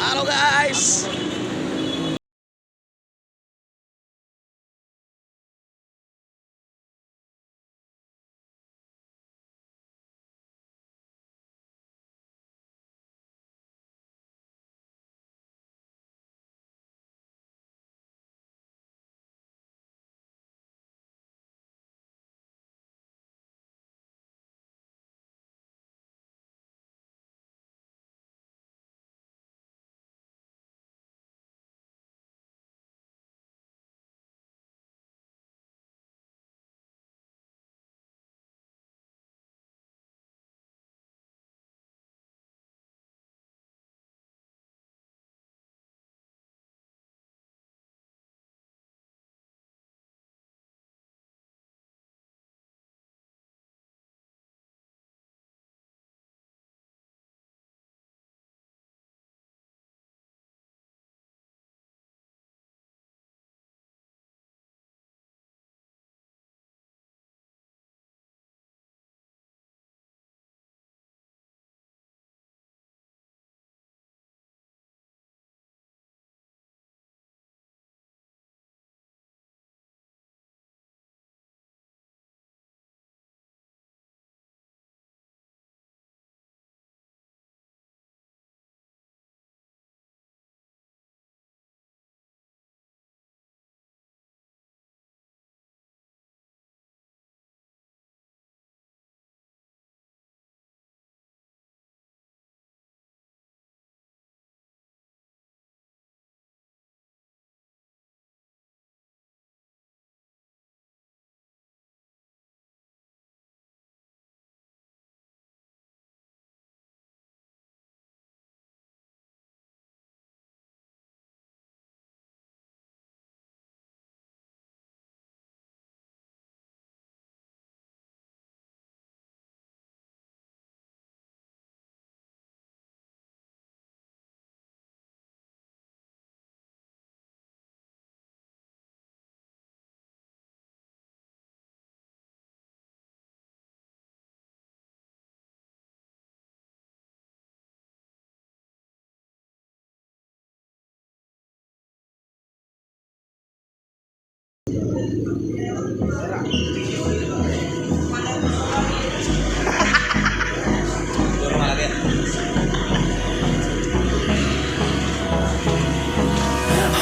Halo guys.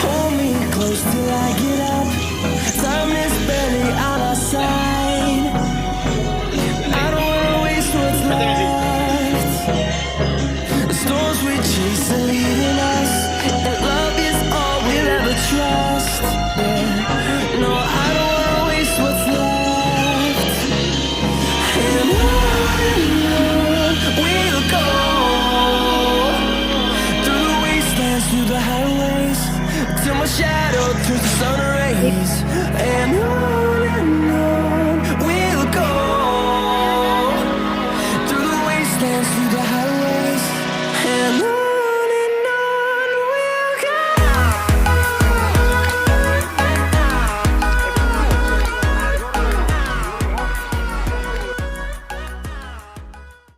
Hold me close till I get up. Time is barely on our side. I don't wanna waste what's left. The storms we chase are leading us, and love is all we'll ever trust. Yeah. No, I don't wanna waste what's left. And on we'll go, through the wastelands, through the highways, till my shadow turns to sun rays.